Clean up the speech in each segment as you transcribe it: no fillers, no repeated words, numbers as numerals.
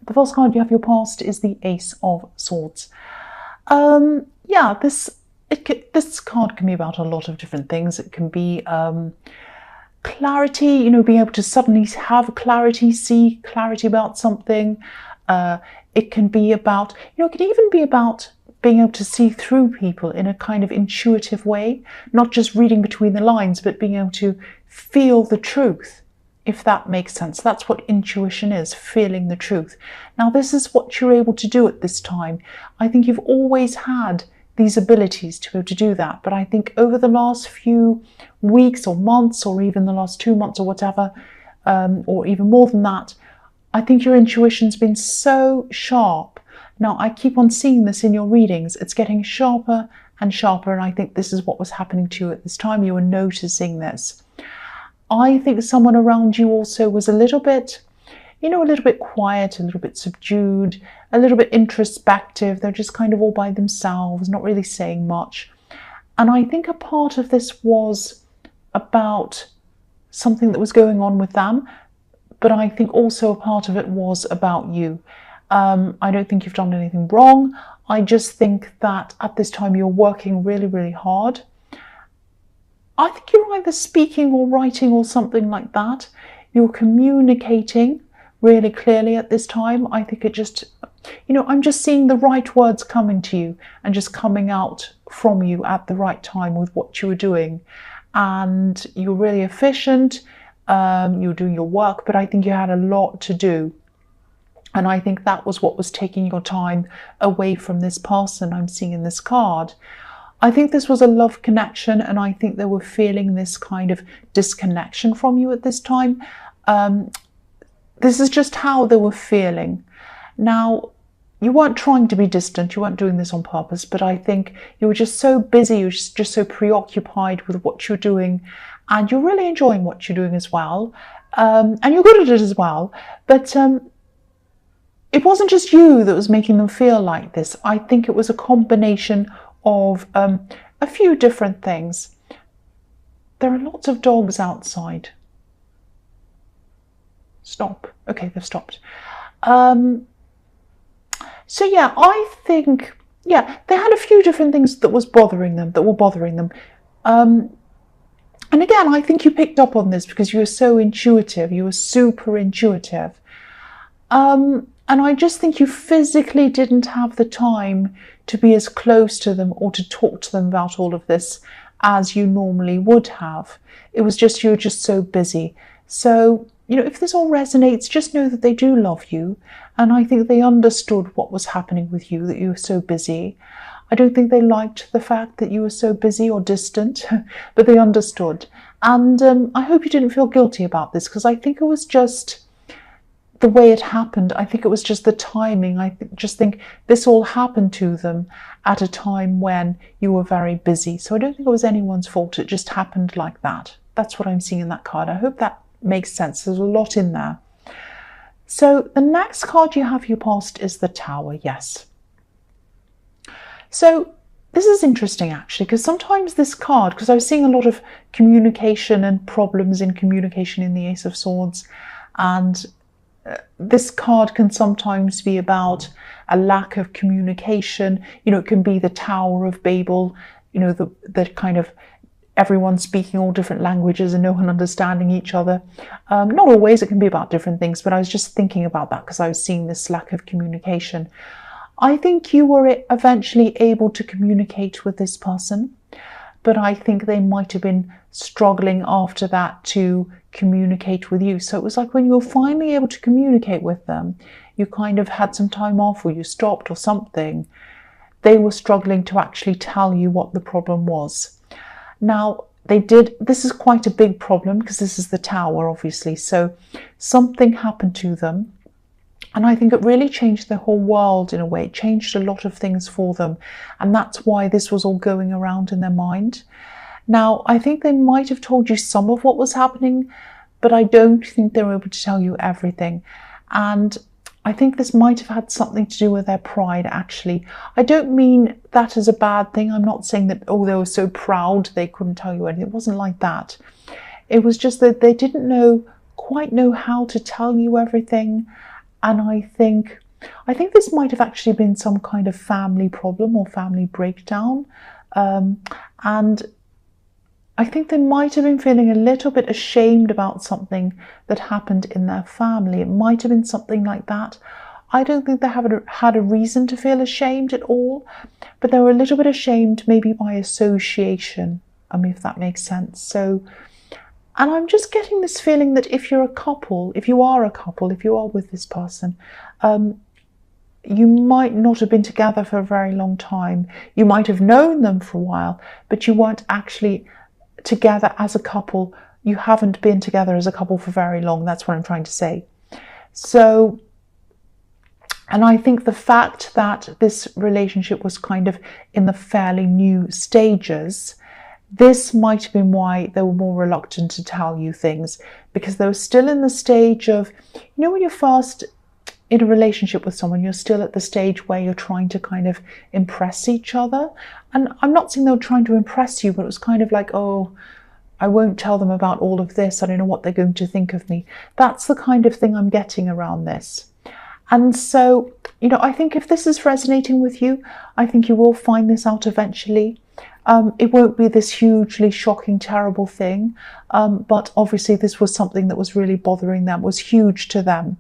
The first card you have your past is the Ace of Swords. Yeah, this card can be about a lot of different things. It can be clarity, you know, being able to suddenly have clarity, see clarity about something. It can be about, you know, it can even be about being able to see through people in a kind of intuitive way, not just reading between the lines, but being able to feel the truth, if that makes sense. That's what intuition is, feeling the truth. Now, this is what you're able to do at this time. I think you've always had these abilities to be able to do that, but I think over the last few weeks or months, or even the last 2 months or whatever, or even more than that, I think your intuition's been so sharp. Now, I keep on seeing this in your readings. It's getting sharper and sharper, and I think this is what was happening to you at this time. You were noticing this. I think someone around you also was a little bit, you know, a little bit quiet, a little bit subdued, a little bit introspective. They're just kind of all by themselves, not really saying much. And I think a part of this was about something that was going on with them, but I think also a part of it was about you. I don't think you've done anything wrong. I just think that at this time you're working really, really hard. I think you're either speaking or writing or something like that. You're communicating really clearly at this time. I think it just, you know, I'm just seeing the right words coming to you and just coming out from you at the right time with what you were doing. And you're really efficient. You're doing your work, but I think you had a lot to do. And I think that was what was taking your time away from this person I'm seeing in this card. I think this was a love connection, and I think they were feeling this kind of disconnection from you at this time. This is just how they were feeling. Now, you weren't trying to be distant, you weren't doing this on purpose, but I think you were just so busy, you were just so preoccupied with what you're doing, and you're really enjoying what you're doing as well. And you're good at it as well. But it wasn't just you that was making them feel like this. I think it was a combination of a few different things. There are lots of dogs outside. Stop. Okay, they've stopped. So yeah, I think, yeah, they had a few different things that were bothering them. And again, I think you picked up on this because you were so intuitive. You were super intuitive. And I just think you physically didn't have the time to be as close to them or to talk to them about all of this as you normally would have. It was just, you were just so busy. So, you know, if this all resonates, just know that they do love you. And I think they understood what was happening with you, that you were so busy. I don't think they liked the fact that you were so busy or distant, but they understood. And I hope you didn't feel guilty about this, because I think it was just the way it happened. I think it was just the timing. I just think this all happened to them at a time when you were very busy. So I don't think it was anyone's fault. It just happened like that. That's what I'm seeing in that card. I hope that makes sense. There's a lot in there. So the next card you have your past is the Tower. Yes. So this is interesting actually, because sometimes this card, because I was seeing a lot of communication and problems in communication in the Ace of Swords, and this card can sometimes be about a lack of communication. You know, it can be the Tower of Babel, you know, the kind of everyone speaking all different languages and no one understanding each other. Not always, it can be about different things, but I was just thinking about that because I was seeing this lack of communication. I think you were eventually able to communicate with this person, but I think they might have been struggling after that to communicate with you. So it was like when you were finally able to communicate with them, you kind of had some time off, or you stopped or something. They were struggling to actually tell you what the problem was. Now, this is quite a big problem because this is the Tower, obviously. So something happened to them. And I think it really changed the whole world in a way. It changed a lot of things for them. And that's why this was all going around in their mind. Now, I think they might have told you some of what was happening, but I don't think they were able to tell you everything. And I think this might have had something to do with their pride, actually. I don't mean that as a bad thing. I'm not saying that, oh, they were so proud they couldn't tell you anything. It wasn't like that. It was just that they didn't quite know how to tell you everything. And I think this might have actually been some kind of family problem or family breakdown. And I think they might have been feeling a little bit ashamed about something that happened in their family. It might have been something like that. I don't think they had a reason to feel ashamed at all, but they were a little bit ashamed maybe by association, if that makes sense. So, and I'm just getting this feeling that if you are a couple, if you are with this person, you might not have been together for a very long time. You might have known them for a while, but you weren't actually together as a couple. You haven't been together as a couple for very long. That's what I'm trying to say. So, and I think the fact that this relationship was kind of in the fairly new stages, this might have been why they were more reluctant to tell you things, because they were still in the stage of, when you're first in a relationship with someone, you're still at the stage where you're trying to kind of impress each other. And I'm not saying they were trying to impress you, but it was kind of like, oh, I won't tell them about all of this. I don't know what they're going to think of me. That's the kind of thing I'm getting around this. And so, I think if this is resonating with you, I think you will find this out eventually. It won't be this hugely shocking, terrible thing. But obviously this was something that was really bothering them, was huge to them.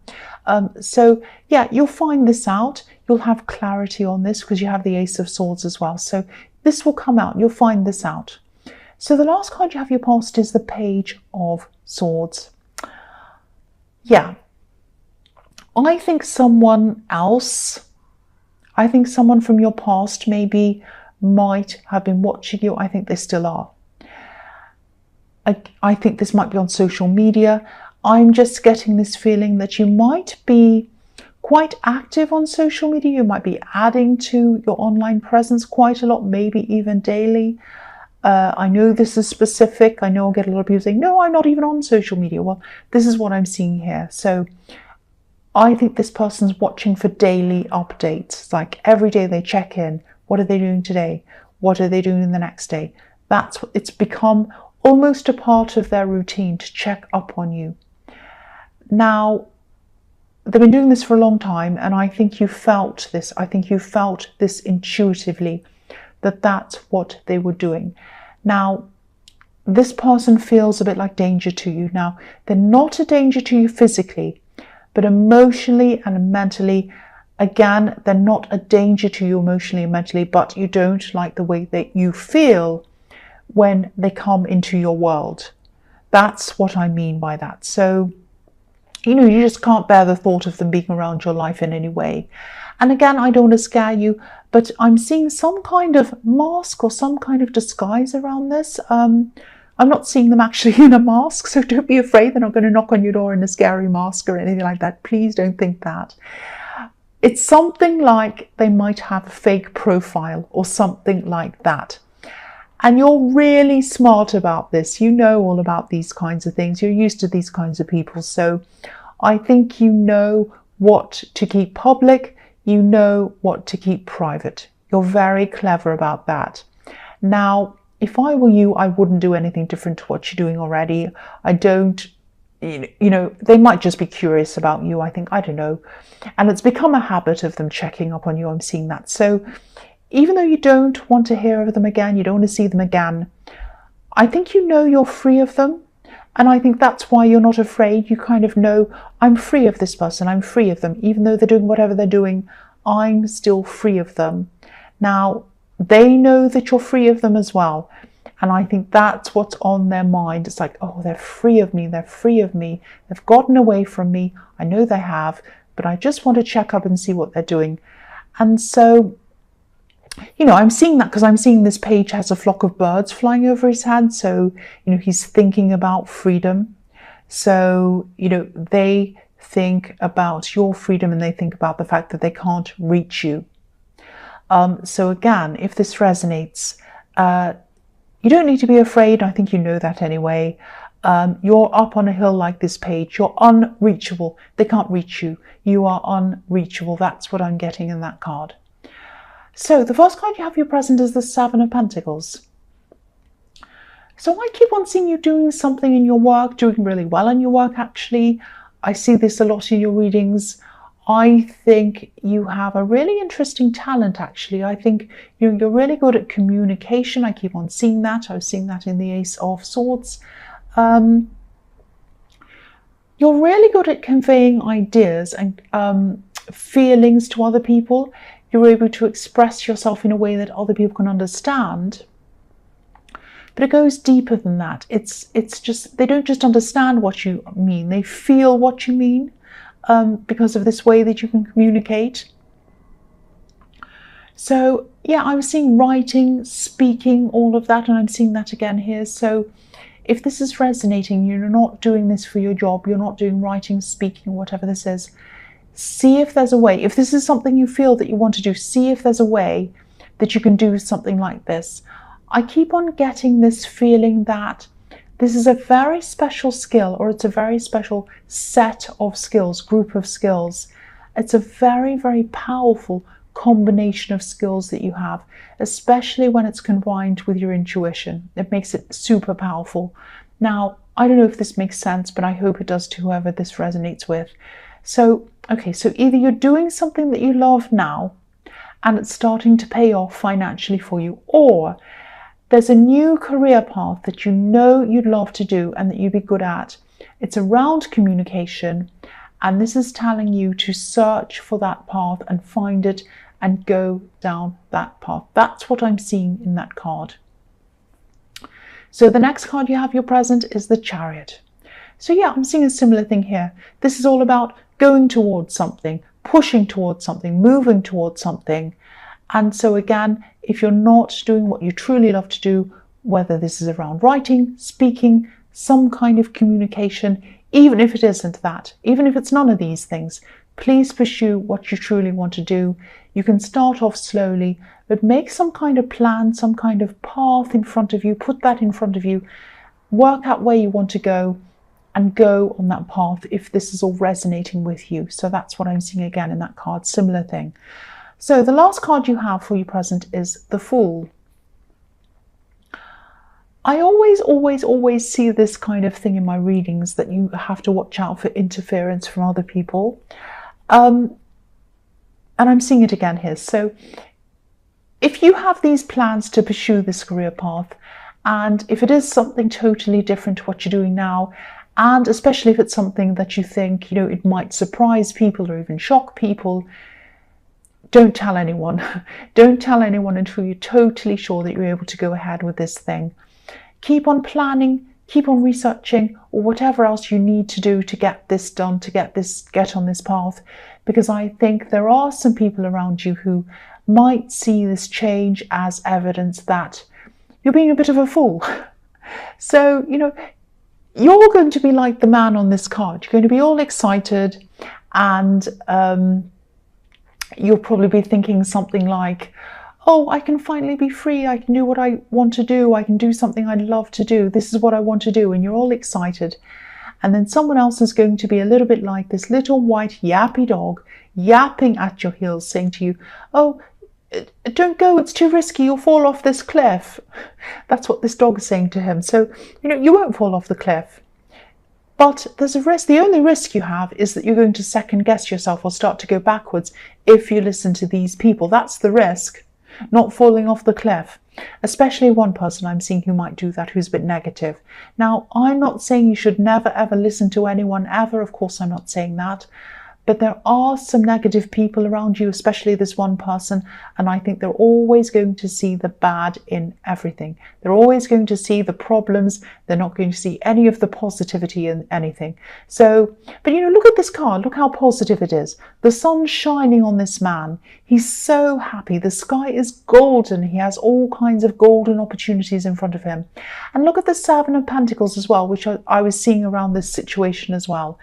So yeah, you'll find this out. You'll have clarity on this because you have the Ace of Swords as well. So this will come out. You'll find this out. So the last card you have your past is the Page of Swords. Yeah. I think someone from your past maybe might have been watching you. I think they still are. I think this might be on social media. I'm just getting this feeling that you might be quite active on social media. You might be adding to your online presence quite a lot, maybe even daily. I know this is specific. I know I'll get a lot of people saying, no, I'm not even on social media. Well, this is what I'm seeing here. So I think this person's watching for daily updates. Like every day they check in. What are they doing today? What are they doing the next day? It's become almost a part of their routine to check up on you. Now, they've been doing this for a long time, and I think you felt this. I think you felt this intuitively, that that's what they were doing. Now, this person feels a bit like danger to you. Now, they're not a danger to you physically, but emotionally and mentally, again, they're not a danger to you emotionally and mentally, but you don't like the way that you feel when they come into your world. That's what I mean by that. So, you just can't bear the thought of them being around your life in any way. And again, I don't want to scare you, but I'm seeing some kind of mask or some kind of disguise around this. I'm not seeing them actually in a mask, so don't be afraid. They're not going to knock on your door in a scary mask or anything like that. Please don't think that. It's something like they might have a fake profile or something like that. And you're really smart about this. You know all about these kinds of things. You're used to these kinds of people. So I think you know what to keep public. You know what to keep private. You're very clever about that. Now, if I were you, I wouldn't do anything different to what you're doing already. I don't, they might just be curious about you, I think, I don't know. And it's become a habit of them checking up on you. I'm seeing that. So even though you don't want to hear of them again, you don't want to see them again, I think you're free of them. And I think that's why you're not afraid. You kind of know, I'm free of this person. I'm free of them. Even though they're doing whatever they're doing, I'm still free of them. Now, they know that you're free of them as well. And I think that's what's on their mind. It's like, oh, they're free of me. They're free of me. They've gotten away from me. I know they have, but I just want to check up and see what they're doing. And so, I'm seeing that because I'm seeing this page has a flock of birds flying over his head. So, he's thinking about freedom. So, they think about your freedom and they think about the fact that they can't reach you. So again, if this resonates, you don't need to be afraid. I think you know that anyway. You're up on a hill like this page. You're unreachable. They can't reach you. You are unreachable. That's what I'm getting in that card. So the first card you have your present is the Seven of Pentacles. So I keep on seeing you doing something in your work, doing really well in your work actually. I see this a lot in your readings. I think you have a really interesting talent, actually. I think you're really good at communication. I keep on seeing that. I was seeing that in the Ace of Swords. You're really good at conveying ideas and feelings to other people. You're able to express yourself in a way that other people can understand. But it goes deeper than that. It's just, they don't just understand what you mean, they feel what you mean, because of this way that you can communicate. So yeah, I was seeing writing, speaking, all of that, and I'm seeing that again here. So if this is resonating, you're not doing this for your job, you're not doing writing, speaking, whatever this is, see if there's a way. If this is something you feel that you want to do, see if there's a way that you can do something like this. I keep on getting this feeling that this is a very special skill, or it's a very special set of skills, group of skills. It's a very, very powerful combination of skills that you have, especially when it's combined with your intuition. It makes it super powerful. Now, I don't know if this makes sense, but I hope it does to whoever this resonates with. So, okay, so either you're doing something that you love now and it's starting to pay off financially for you, or there's a new career path that you know you'd love to do and that you'd be good at. It's around communication, and this is telling you to search for that path and find it and go down that path. That's what I'm seeing in that card. So the next card you have, your present, is the Chariot. So yeah, I'm seeing a similar thing here. This is all about going towards something, pushing towards something, moving towards something. And so again, if you're not doing what you truly love to do, whether this is around writing, speaking, some kind of communication, even if it isn't that, even if it's none of these things, please pursue what you truly want to do. You can start off slowly, but make some kind of plan, some kind of path in front of you, put that in front of you, work out where you want to go, and go on that path if this is all resonating with you. So that's what I'm seeing again in that card, similar thing. So the last card you have for your present is the Fool. I always see this kind of thing in my readings, that you have to watch out for interference from other people. And I'm seeing it again here. So if you have these plans to pursue this career path, and if it is something totally different to what you're doing now, and especially if it's something that you think, it might surprise people or even shock people, don't tell anyone. Don't tell anyone until you're totally sure that you're able to go ahead with this thing. Keep on planning, keep on researching, or whatever else you need to do to get this done, to get on this path, because I think there are some people around you who might see this change as evidence that you're being a bit of a fool. So, you're going to be like the man on this card. You're going to be all excited, and you'll probably be thinking something like, oh, I can finally be free. I can do what I want to do. I can do something I love to do. This is what I want to do. And you're all excited. And then someone else is going to be a little bit like this little white yappy dog, yapping at your heels, saying to you, oh, don't go, it's too risky, you'll fall off this cliff. That's what this dog is saying to him. So, you won't fall off the cliff. But there's a risk. The only risk you have is that you're going to second guess yourself or start to go backwards if you listen to these people. That's the risk, not falling off the cliff. Especially one person I'm seeing who might do that, who's a bit negative. Now, I'm not saying you should never ever listen to anyone ever. Of course, I'm not saying that. But there are some negative people around you, especially this one person, and I think they're always going to see the bad in everything. They're always going to see the problems. They're not going to see any of the positivity in anything. So, but look at this card. Look how positive it is. The sun's shining on this man. He's so happy. The sky is golden. He has all kinds of golden opportunities in front of him. And look at the Seven of Pentacles as well, which I was seeing around this situation as well.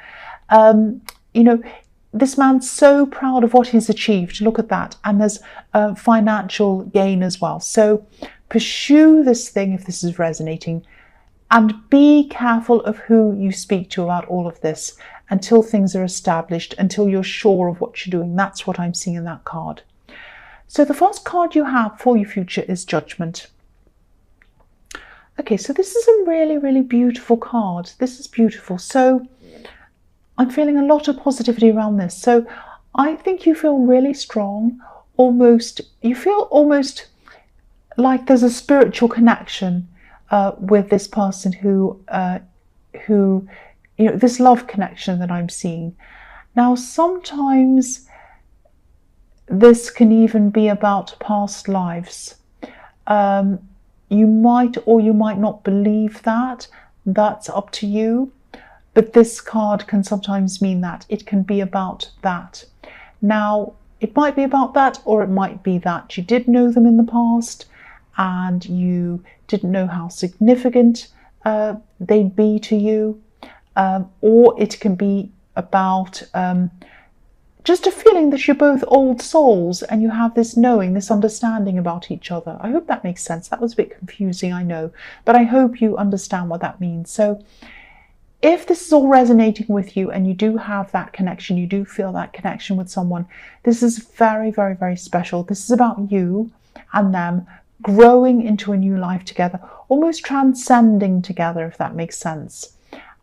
This man's so proud of what he's achieved. Look at that. And there's financial gain as well. So pursue this thing if this is resonating, and be careful of who you speak to about all of this until things are established, until you're sure of what you're doing. That's what I'm seeing in that card. So the first card you have for your future is Judgment. Okay, so this is a really, really beautiful card. This is beautiful. So I'm feeling a lot of positivity around this. So I think you feel really strong, you feel almost like there's a spiritual connection with this person who, this love connection that I'm seeing. Now, sometimes this can even be about past lives. You might or you might not believe that. That's up to you. But this card can sometimes mean that. It can be about that. Now, it might be about that, or it might be that you did know them in the past and you didn't know how significant they'd be to you. Or it can be about just a feeling that you're both old souls and you have this knowing, this understanding about each other. I hope that makes sense. That was a bit confusing, I know, but I hope you understand what that means. So if this is all resonating with you and you do have that connection, you do feel that connection with someone, this is very, very, very special. This is about you and them growing into a new life together, almost transcending together, if that makes sense.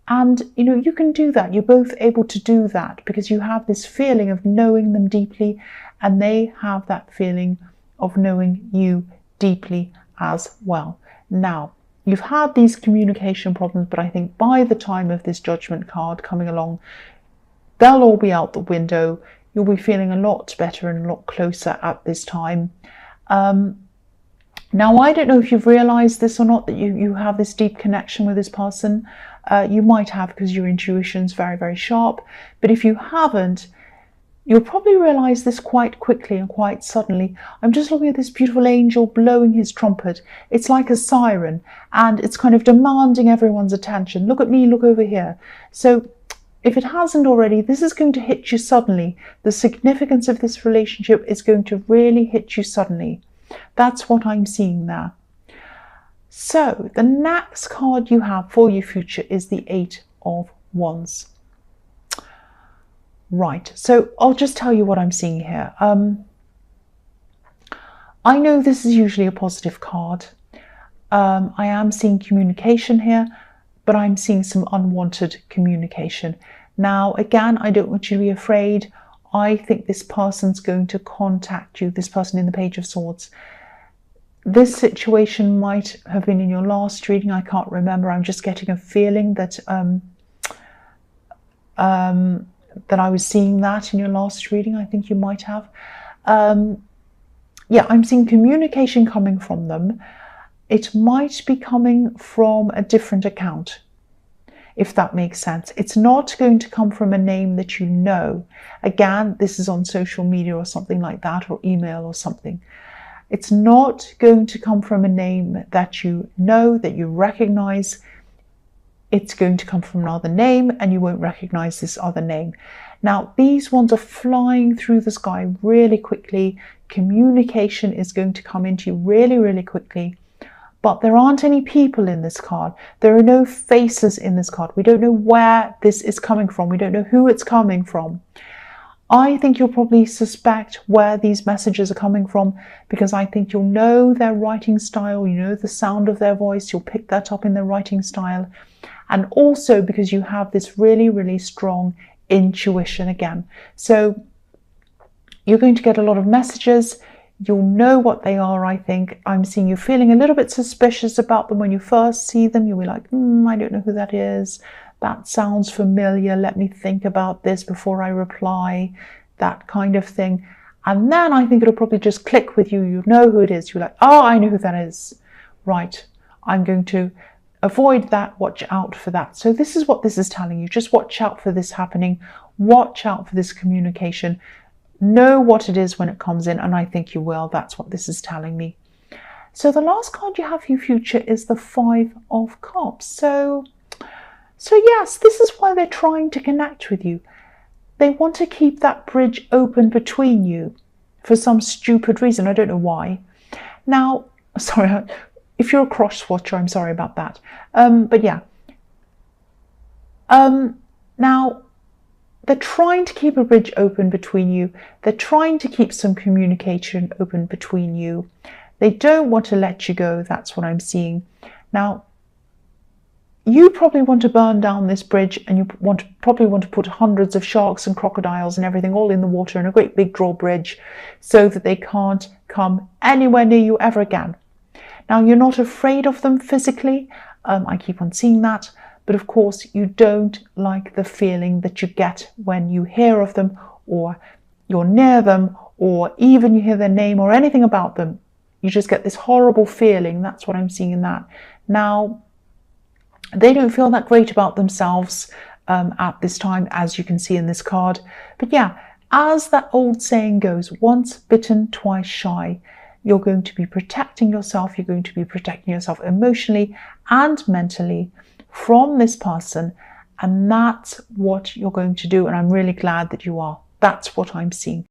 And, you can do that. You're both able to do that because you have this feeling of knowing them deeply and they have that feeling of knowing you deeply as well. Now, you've had these communication problems, but I think by the time of this Judgment card coming along, they'll all be out the window. You'll be feeling a lot better and a lot closer at this time. Now, I don't know if you've realized this or not, that you have this deep connection with this person. You might have because your intuition's very, very sharp. But if you haven't, you'll probably realize this quite quickly and quite suddenly. I'm just looking at this beautiful angel blowing his trumpet. It's like a siren and it's kind of demanding everyone's attention. Look at me, look over here. So if it hasn't already, this is going to hit you suddenly. The significance of this relationship is going to really hit you suddenly. That's what I'm seeing there. So the next card you have for your future is the 8 of Wands. Right, so I'll just tell you what I'm seeing here. I know this is usually a positive card. I am seeing communication here, but I'm seeing some unwanted communication. Now, again, I don't want you to be afraid. I think this person's going to contact you, this person in the Page of Swords. This situation might have been in your last reading. I can't remember. I'm just getting a feeling that that I was seeing that in your last reading. I think you might have. Yeah, I'm seeing communication coming from them. It might be coming from a different account, if that makes sense. It's not going to come from a name that you know. Again, this is on social media or something like that, or email or something. It's not going to come from a name that you know, that you recognize. It's going to come from another name and you won't recognize this other name. Now, these ones are flying through the sky really quickly. Communication is going to come into you really, really quickly. But there aren't any people in this card. There are no faces in this card. We don't know where this is coming from. We don't know who it's coming from. I think you'll probably suspect where these messages are coming from because I think you'll know their writing style, you know the sound of their voice, you'll pick that up in their writing style. And also because you have this really, really strong intuition again. So you're going to get a lot of messages. You'll know what they are, I think. I'm seeing you feeling a little bit suspicious about them when you first see them. You'll be like, I don't know who that is. That sounds familiar. Let me think about this before I reply. That kind of thing. And then I think it'll probably just click with you. You know who it is. You're like, oh, I know who that is. Right. I'm going to avoid that. Watch out for that. So this is what this is telling you. Just watch out for this happening. Watch out for this communication. Know what it is when it comes in. And I think you will. That's what this is telling me. So the last card you have for your future is the 5 of Cups. So yes, this is why they're trying to connect with you. They want to keep that bridge open between you for some stupid reason. I don't know why. Now, sorry, if you're a cross watcher, I'm sorry about that. But yeah. Now, they're trying to keep a bridge open between you. They're trying to keep some communication open between you. They don't want to let you go. That's what I'm seeing. Now, you probably want to burn down this bridge, and you probably want to put hundreds of sharks and crocodiles and everything all in the water in a great big drawbridge so that they can't come anywhere near you ever again. Now, you're not afraid of them physically. I keep on seeing that. But of course, you don't like the feeling that you get when you hear of them, or you're near them, or even you hear their name or anything about them. You just get this horrible feeling. That's what I'm seeing in that. Now, they don't feel that great about themselves at this time, as you can see in this card. But yeah, as that old saying goes, once bitten, twice shy. You're going to be protecting yourself. You're going to be protecting yourself emotionally and mentally from this person. And that's what you're going to do. And I'm really glad that you are. That's what I'm seeing.